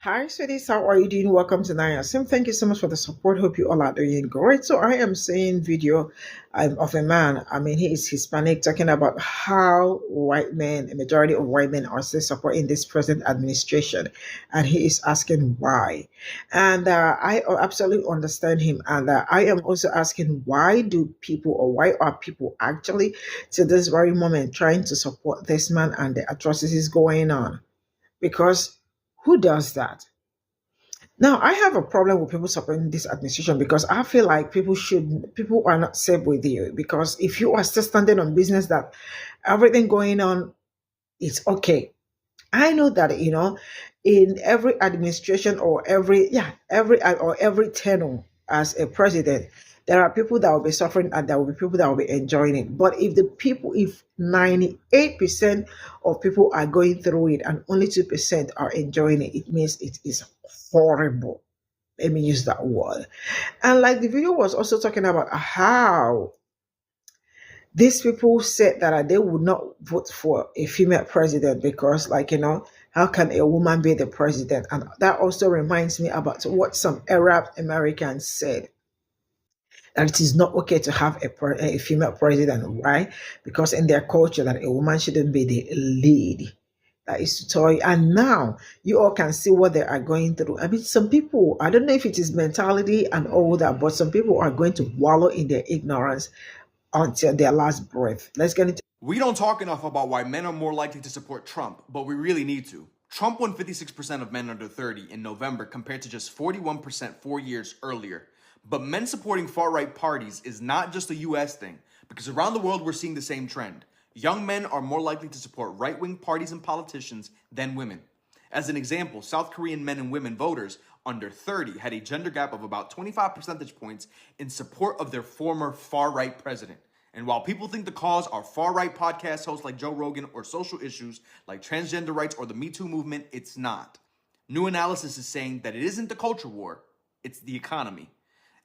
Hi, sweeties. How are you doing? Welcome to Naya Sim. Thank you so much for the support. Hope you all are doing great. So I am seeing video of a man. I mean, he is Hispanic, talking about how white men, a majority of white men, are still supporting this present administration, and he is asking why. And I absolutely understand him. And I am also asking, why do people, or why are people actually to this very moment trying to support this man and the atrocities going on? Because who does that? Now, I have a problem with people supporting this administration because I feel like people are not safe with you. Because if you are still standing on business that everything going on is okay, I know that in every administration, or every tenure as a president, there are people that will be suffering and there will be people that will be enjoying it. But if 98% of people are going through it and only 2% are enjoying it, it means it is horrible. Let me use that word. And like the video was also talking about how these people said that they would not vote for a female president because, how can a woman be the president? And that also reminds me about what some Arab Americans said, that it is not okay to have a female president, right? Because in their culture, that a woman shouldn't be the lead. That is to tell you. And now you all can see what they are going through. I mean, some people, I don't know if it is mentality and all that, but some people are going to wallow in their ignorance until their last breath. Let's get into. We don't talk enough about why men are more likely to support Trump, but we really need to. Trump won 56% of men under 30 in November compared to just 41% 4 years earlier. But men supporting far-right parties is not just a US thing, because around the world we're seeing the same trend. Young men are more likely to support right-wing parties and politicians than women. As an example, South Korean men and women voters under 30 had a gender gap of about 25 percentage points in support of their former far-right president. And while people think the cause are far-right podcast hosts like Joe Rogan or social issues like transgender rights or the Me Too movement, it's not. New analysis is saying that it isn't the culture war, it's the economy.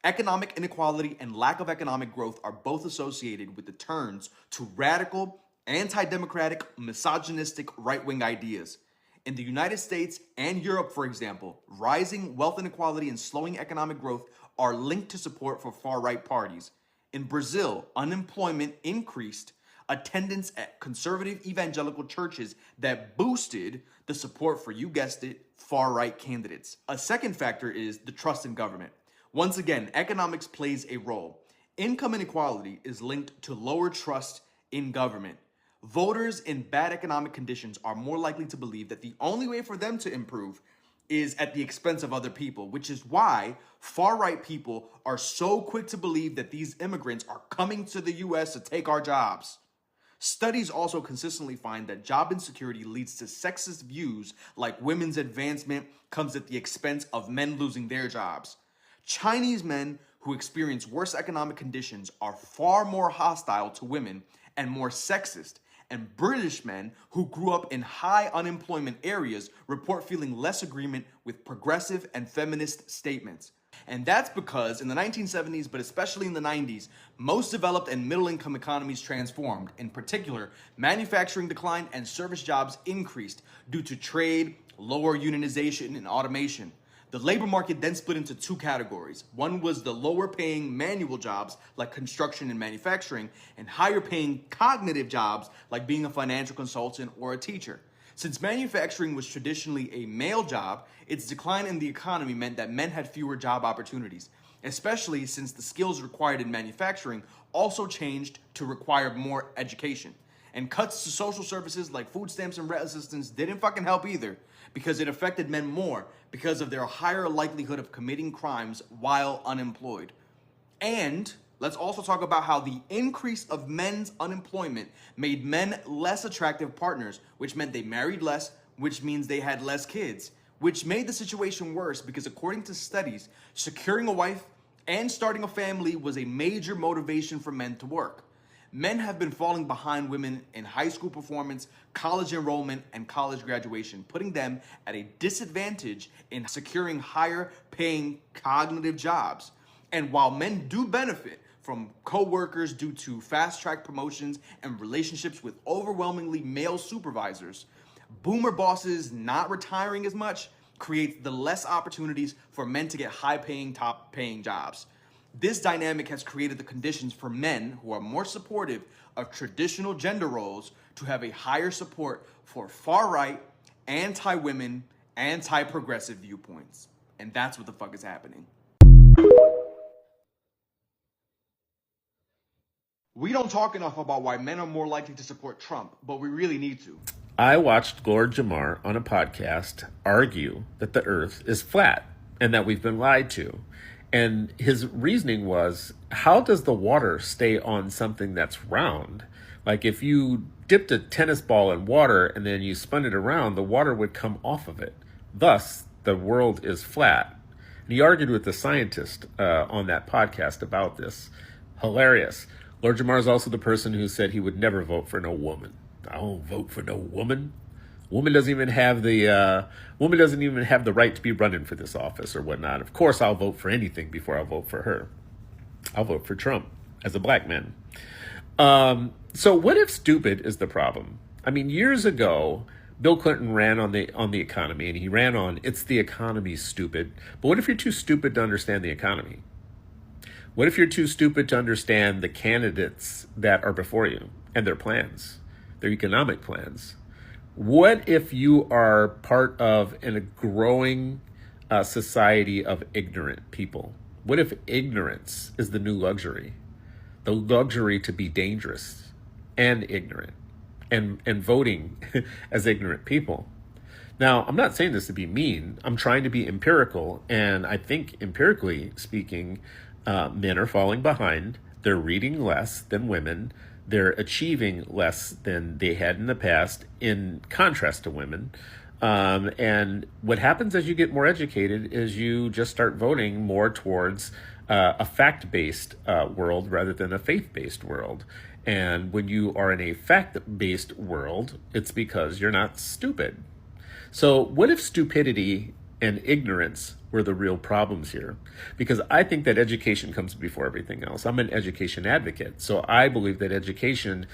Economic inequality and lack of economic growth are both associated with the turns to radical, anti-democratic, misogynistic right-wing ideas. In the United States and Europe, for example, rising wealth inequality and slowing economic growth are linked to support for far-right parties. In Brazil, unemployment increased attendance at conservative evangelical churches that boosted the support for, you guessed it, far-right candidates. A second factor is the trust in government. Once again, economics plays a role. Income inequality is linked to lower trust in government. Voters in bad economic conditions are more likely to believe that the only way for them to improve is at the expense of other people, which is why far-right people are so quick to believe that these immigrants are coming to the US to take our jobs. Studies also consistently find that job insecurity leads to sexist views like women's advancement comes at the expense of men losing their jobs. Chinese men who experience worse economic conditions are far more hostile to women and more sexist, and British men who grew up in high unemployment areas report feeling less agreement with progressive and feminist statements. And that's because in the 1970s, but especially in the 90s, most developed and middle-income economies transformed. In particular, manufacturing declined and service jobs increased due to trade, lower unionization, and automation. The labor market then split into two categories. One was the lower paying manual jobs like construction and manufacturing, and higher paying cognitive jobs like being a financial consultant or a teacher. Since manufacturing was traditionally a male job, its decline in the economy meant that men had fewer job opportunities, especially since the skills required in manufacturing also changed to require more education. And cuts to social services like food stamps and rent assistance didn't fucking help either, because it affected men more because of their higher likelihood of committing crimes while unemployed. And let's also talk about how the increase of men's unemployment made men less attractive partners, which meant they married less, which means they had less kids, which made the situation worse because according to studies, securing a wife and starting a family was a major motivation for men to work. Men have been falling behind women in high school performance, college enrollment, and college graduation, putting them at a disadvantage in securing higher paying cognitive jobs. And while men do benefit from co-workers due to fast-track promotions and relationships with overwhelmingly male supervisors, boomer bosses not retiring as much creates the less opportunities for men to get high-paying, top-paying jobs. This dynamic has created the conditions for men who are more supportive of traditional gender roles to have a higher support for far-right, anti-women, anti-progressive viewpoints. And that's what the fuck is happening. We don't talk enough about why men are more likely to support Trump, but we really need to. I watched Glor Jamar on a podcast argue that the earth is flat and that we've been lied to. And his reasoning was, how does the water stay on something that's round? Like if you dipped a tennis ball in water and then you spun it around, the water would come off of it. Thus, the world is flat. And he argued with the scientist on that podcast about this. Hilarious. Glor Jamar is also the person who said he would never vote for no woman. I don't vote for no woman. Woman doesn't even have the right to be running for this office or whatnot. Of course, I'll vote for anything before I'll vote for her. I'll vote for Trump as a black man. So what if stupid is the problem? I mean, years ago, Bill Clinton ran on the economy, and he ran on, it's the economy, stupid. But what if you're too stupid to understand the economy? What if you're too stupid to understand the candidates that are before you and their plans, their economic plans? What if you are part of a growing society of ignorant people? What if ignorance is the new luxury? The luxury to be dangerous and ignorant and voting as ignorant people. Now, I'm not saying this to be mean. I'm trying to be empirical. And I think empirically speaking, men are falling behind. They're reading less than women. They're achieving less than they had in the past, in contrast to women. And what happens as you get more educated is you just start voting more towards a fact-based world rather than a faith-based world. And when you are in a fact-based world, it's because you're not stupid. So what if stupidity and ignorance were the real problems here? Because I think that education comes before everything else. I'm an education advocate. So I believe that education,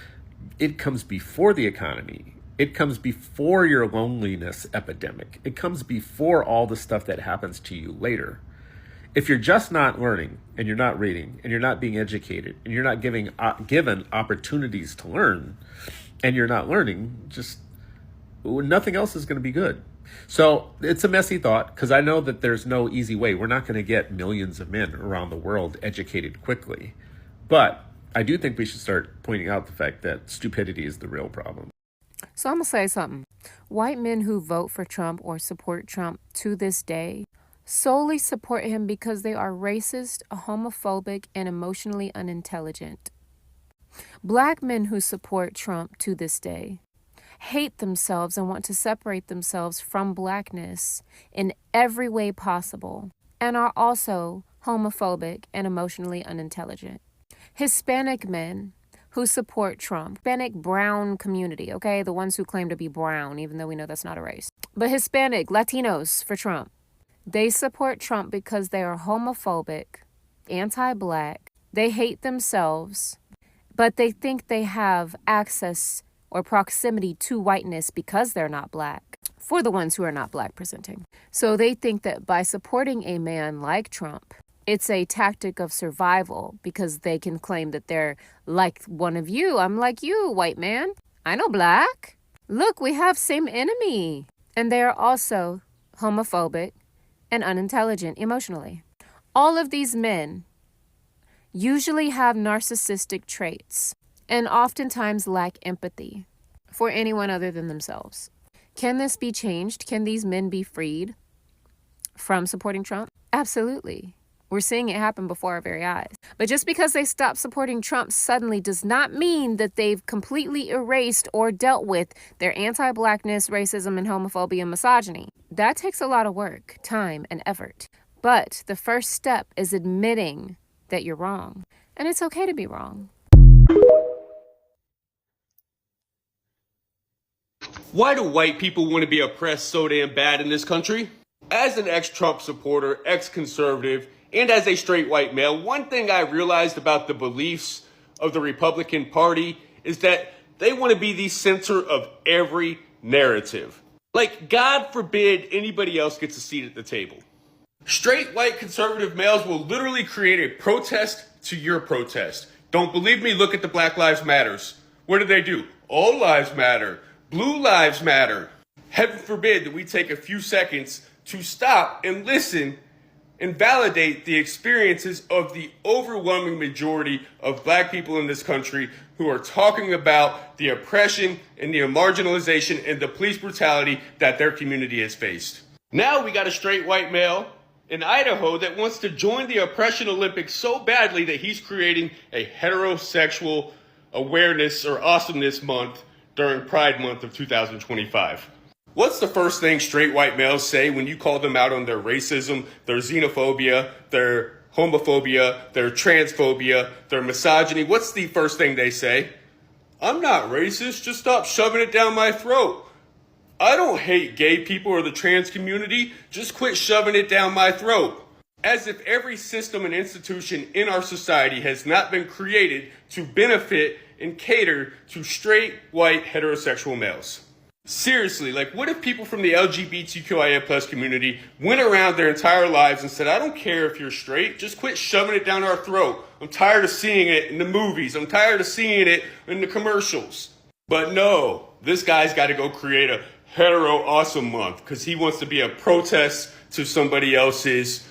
it comes before the economy. It comes before your loneliness epidemic. It comes before all the stuff that happens to you later. If you're just not learning and you're not reading and you're not being educated and you're not given opportunities to learn and you're not learning, just nothing else is going to be good. So it's a messy thought because I know that there's no easy way. We're not going to get millions of men around the world educated quickly. But I do think we should start pointing out the fact that stupidity is the real problem. So I'm going to say something. White men who vote for Trump or support Trump to this day solely support him because they are racist, homophobic, and emotionally unintelligent. Black men who support Trump to this day hate themselves and want to separate themselves from blackness in every way possible and are also homophobic and emotionally unintelligent. Hispanic men who support Trump, Hispanic brown community, okay, the ones who claim to be brown, even though we know that's not a race, but Hispanic, Latinos for Trump, they support Trump because they are homophobic, anti-black, they hate themselves, but they think they have access or proximity to whiteness because they're not black, for the ones who are not black presenting. So they think that by supporting a man like Trump, it's a tactic of survival because they can claim that they're like one of you. I'm like you, white man. I know black. Look, we have same enemy. And they are also homophobic and unintelligent emotionally. All of these men usually have narcissistic traits and oftentimes lack empathy for anyone other than themselves. Can this be changed? Can these men be freed from supporting Trump? Absolutely. We're seeing it happen before our very eyes. But just because they stop supporting Trump suddenly does not mean that they've completely erased or dealt with their anti-blackness, racism, and homophobia and misogyny. That takes a lot of work, time, and effort. But the first step is admitting that you're wrong. And it's okay to be wrong. Why do white people want to be oppressed so damn bad in this country? As an ex-Trump supporter, ex-conservative, and as a straight white male, one thing I realized about the beliefs of the Republican Party is that they want to be the center of every narrative. Like, God forbid anybody else gets a seat at the table. Straight white conservative males will literally create a protest to your protest. Don't believe me? Look at the Black Lives Matters. What do? All lives matter. Blue lives matter. Heaven forbid that we take a few seconds to stop and listen and validate the experiences of the overwhelming majority of black people in this country who are talking about the oppression and the marginalization and the police brutality that their community has faced. Now we got a straight white male in Idaho that wants to join the oppression Olympics so badly that he's creating a heterosexual awareness or awesomeness month during Pride Month of 2025. What's the first thing straight white males say when you call them out on their racism, their xenophobia, their homophobia, their transphobia, their misogyny? What's the first thing they say? I'm not racist, just stop shoving it down my throat. I don't hate gay people or the trans community, just quit shoving it down my throat. As if every system and institution in our society has not been created to benefit and cater to straight, white, heterosexual males. Seriously, like, what if people from the LGBTQIA plus community went around their entire lives and said, I don't care if you're straight, just quit shoving it down our throat. I'm tired of seeing it in the movies. I'm tired of seeing it in the commercials. But no, this guy's got to go create a hetero awesome month because he wants to be a protest to somebody else's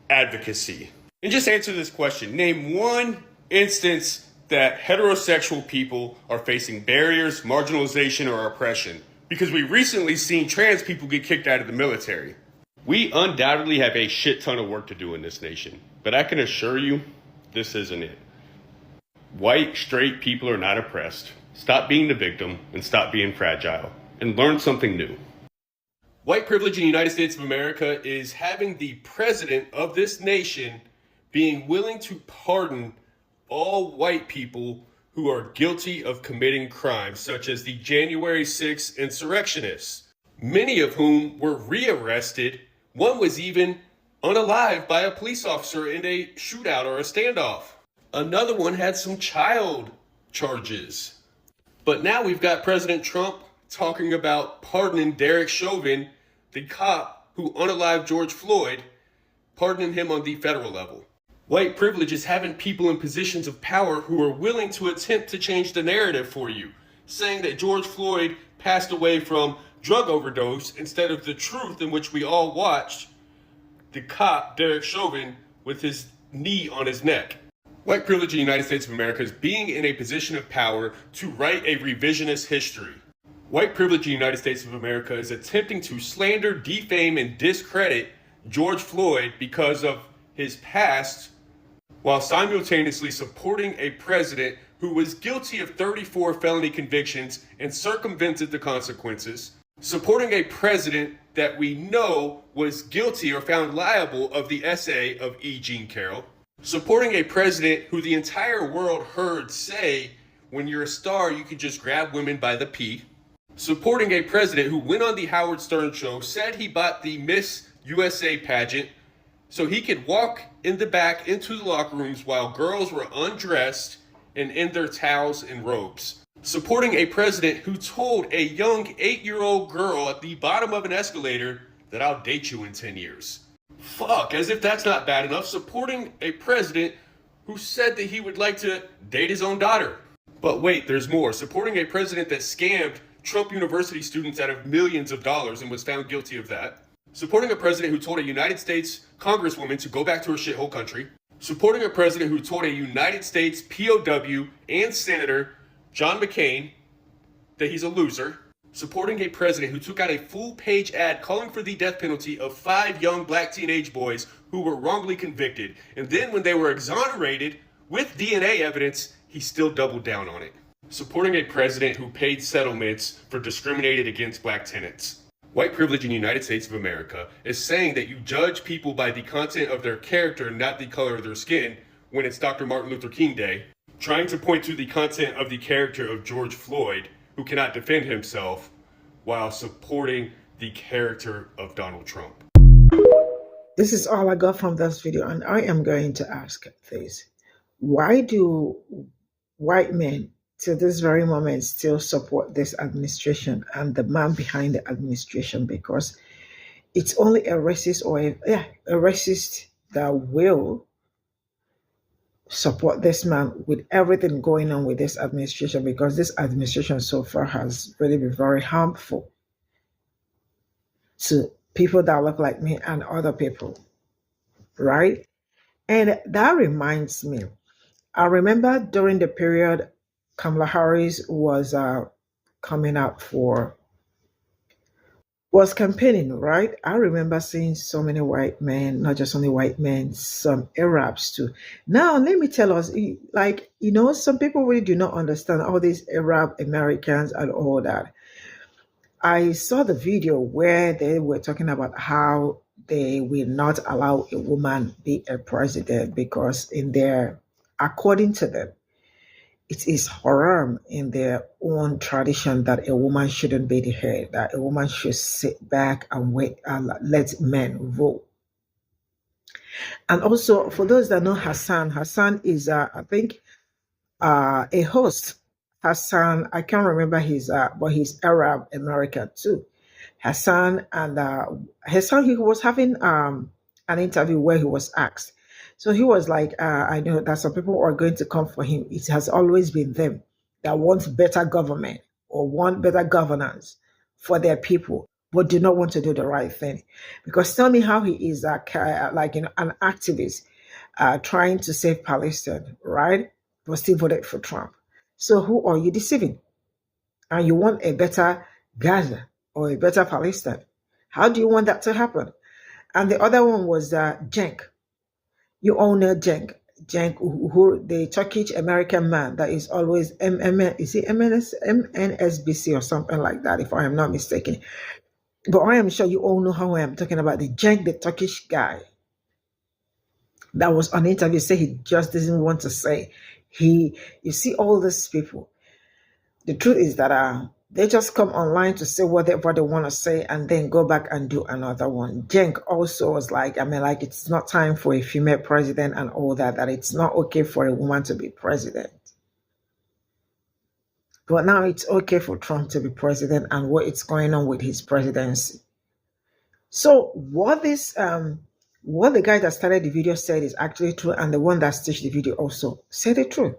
advocacy. And just answer this question. Name one instance that heterosexual people are facing barriers, marginalization, or oppression. Because we recently seen trans people get kicked out of the military. We undoubtedly have a shit ton of work to do in this nation. But I can assure you, this isn't it. White, straight people are not oppressed. Stop being the victim and stop being fragile. And learn something new. White privilege in the United States of America is having the president of this nation being willing to pardon all white people who are guilty of committing crimes, such as the January 6th insurrectionists, many of whom were rearrested. One was even unalived by a police officer in a shootout or a standoff. Another one had some child charges. But now we've got President Trump talking about pardoning Derek Chauvin, the cop who unalived George Floyd, pardoning him on the federal level. White privilege is having people in positions of power who are willing to attempt to change the narrative for you, saying that George Floyd passed away from drug overdose instead of the truth in which we all watched the cop, Derek Chauvin, with his knee on his neck. White privilege in the United States of America is being in a position of power to write a revisionist history. White privilege in the United States of America is attempting to slander, defame, and discredit George Floyd because of his past, while simultaneously supporting a president who was guilty of 34 felony convictions and circumvented the consequences, supporting a president that we know was guilty or found liable of the essay of E. Jean Carroll, supporting a president who the entire world heard say, when you're a star, you can just grab women by the pee, supporting a president who went on the Howard Stern show, said he bought the Miss USA pageant so he could walk in the back into the locker rooms while girls were undressed and in their towels and robes. Supporting a president who told a young 8-year-old girl at the bottom of an escalator that I'll date you in 10 years. Fuck, as if that's not bad enough. Supporting a president who said that he would like to date his own daughter. But wait, there's more. Supporting a president that scammed Trump University students out of millions of dollars and was found guilty of that. Supporting a president who told a United States congresswoman to go back to her shithole country. Supporting a president who told a United States POW and Senator John McCain that he's a loser. Supporting a president who took out a full-page ad calling for the death penalty of 5 young black teenage boys who were wrongly convicted. And then when they were exonerated with DNA evidence, he still doubled down on it. Supporting a president who paid settlements for discriminated against black tenants. White privilege in the United States of America is saying that you judge people by the content of their character, not the color of their skin, when it's Dr. Martin Luther King Day. Trying to point to the content of the character of George Floyd, who cannot defend himself, while supporting the character of Donald Trump. This is all I got from this video, and I am going to ask this. Why do white men to this very moment still support this administration and the man behind the administration, because it's only a racist or a racist that will support this man with everything going on with this administration, because this administration so far has really been very harmful to people that look like me and other people, right? And that reminds me, I remember during the period Kamala Harris was coming out for was campaigning, right? I remember seeing so many white men, not just only white men, some Arabs too. Now, let me tell us, like, some people really do not understand all these Arab Americans and all that. I saw the video where they were talking about how they will not allow a woman be a president because according to them, it is haram in their own tradition that a woman shouldn't be the head, that a woman should sit back and wait and let men vote. And also, for those that know Hassan is, I think, a host. Hassan, I can't remember but he's Arab American too. Hassan and Hassan, he was having an interview where he was asked. So he was like, I know that some people are going to come for him. It has always been them that want better government or want better governance for their people, but do not want to do the right thing. Because tell me how he is like an activist trying to save Palestine, right? But still voted for Trump. So who are you deceiving? And you want a better Gaza or a better Palestine. How do you want that to happen? And the other one was Cenk. You all know Cenk. Cenk, who the Turkish American man that is always is he MNSBC or something like that, if I am not mistaken. But I am sure you all know how I am talking about the Cenk, the Turkish guy that was on interview, say he just doesn't want to say. You see all these people. The truth is that they just come online to say whatever they want to say and then go back and do another one. Cenk also was like, it's not time for a female president and all that it's not okay for a woman to be president. But now it's okay for Trump to be president and what is going on with his presidency. So what the guy that started the video said is actually true, and the one that stitched the video also said the truth.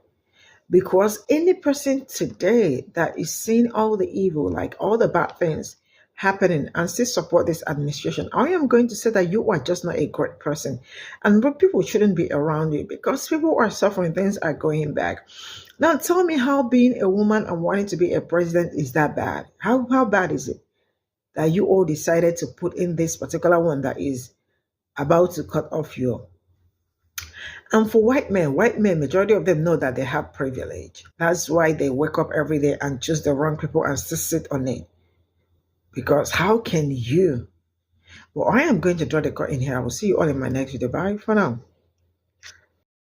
Because any person today that is seeing all the evil, like all the bad things happening and still support this administration, I am going to say that you are just not a great person. And people shouldn't be around you because people are suffering, things are going back. Now tell me how being a woman and wanting to be a president is that bad? How bad is it that you all decided to put in this particular one that is about to cut off your... And for white men, majority of them know that they have privilege. That's why they wake up every day and choose the wrong people and still sit on it. Because how can you? Well, I am going to draw the curtain here. I will see you all in my next video. Bye for now.